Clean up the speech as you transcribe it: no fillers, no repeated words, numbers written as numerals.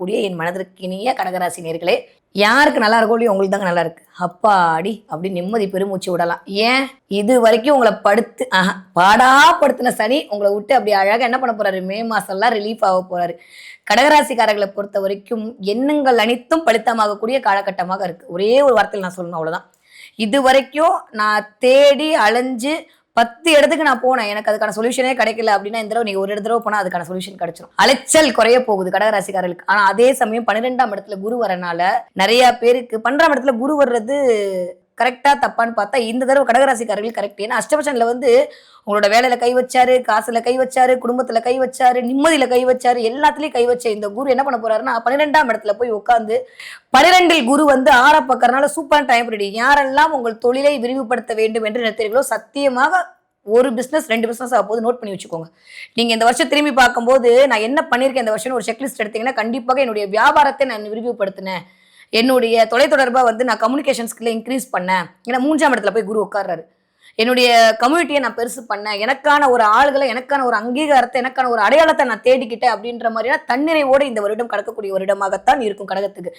கூடிய என் மனதிற்கு இனிய கடகராசி நேர்களே, யாருக்கு நல்லா இருக்கோ இல்லையோ உங்களுக்கு தாங்க நல்லா இருக்கு. அப்பாடி அப்படி நிம்மதி பெருமூச்சு விடலாம். ஏன் இது வரைக்கும் உங்களை பாடாப்படுத்தின சனி உங்களை விட்டு அப்படி அழகாக என்ன பண்ண போறாரு, மே மாசம்லாம் ரிலீஃப் ஆக போறாரு. கடகராசிக்காரர்களை பொறுத்த வரைக்கும் எண்ணங்கள் அனைத்தும் பலித்தமாகக்கூடிய காலகட்டமாக இருக்கு. ஒரே ஒரு வார்த்தையில் நான் சொல்லணும், அவ்வளவுதான். இது வரைக்கும் நான் தேடி அலைஞ்சு 10 இடத்துக்கு நான் போனேன், எனக்கு அதுக்கான சொல்யூஷனே கிடைக்கல அப்படின்னா இந்த தடவை நீங்க ஒரு தடவை போனா அதுக்கான சொல்யூஷன் கிடைச்சிடும். அலைச்சல் குறைய போகுது கடகராசிக்காரர்களுக்கு. ஆனா அதே சமயம் 12ஆம் இடத்துல குரு வரனால நிறைய பேருக்கு 12ஆம் இடத்துல குரு வர்றது கரெக்டா தப்பான்னு பார்த்தா இந்த தடவை கடகராசிக்காரர்கள் கரெக்ட். ஏன்னா அஷ்டபட்சன்ல உங்களோட வேலையில கை வச்சாரு, காசுல கை வச்சாரு, குடும்பத்துல கை வச்சாரு, நிம்மதியில கை வச்சாரு, எல்லாத்துலயும் கை வச்ச இந்த குரு என்ன பண்ண போறாருன்னா 12ஆம் இடத்துல போய் உட்காந்து 12இல் குரு 6 பக்கறனால சூப்பர் டைம் பீரியட். யாரெல்லாம் உங்கள் தொழிலை விரிவுபடுத்த வேண்டும் என்று நினைத்தீர்களோ சத்தியமாக ஒரு பிசினஸ் 2 பிசினஸ் ஆகும்போது நோட் பண்ணி வச்சுக்கோங்க. நீங்க இந்த வருஷம் திரும்பி பார்க்கும்போது நான் என்ன பண்ணிருக்கேன் இந்த வருஷம் ஒரு செக்லிஸ்ட் எடுத்தீங்கன்னா கண்டிப்பாக என்னுடைய வியாபாரத்தை நான் விரிவுபடுத்தினேன், என்னுடைய தொலைத்தொடர்பா நான் கம்யூனிகேஷன் ஸ்கில்லை இன்க்ரீஸ் பண்ணேன். ஏன்னா 3ஆம் இடத்துல போய் குரு உட்கார்றாரு. என்னுடைய கம்யூனிட்டியை நான் பெருசு பண்ணேன், எனக்கான ஒரு ஆளுகளை, எனக்கான ஒரு அங்கீகாரத்தை, எனக்கான ஒரு அடையாளத்தை நான் தேடிக்கிட்டேன் அப்படின்ற மாதிரியான தன்னிறைவோடு இந்த வருடம் கடக்கக்கூடிய வருடமாகத்தான் இருக்கும் கடகத்துக்கு.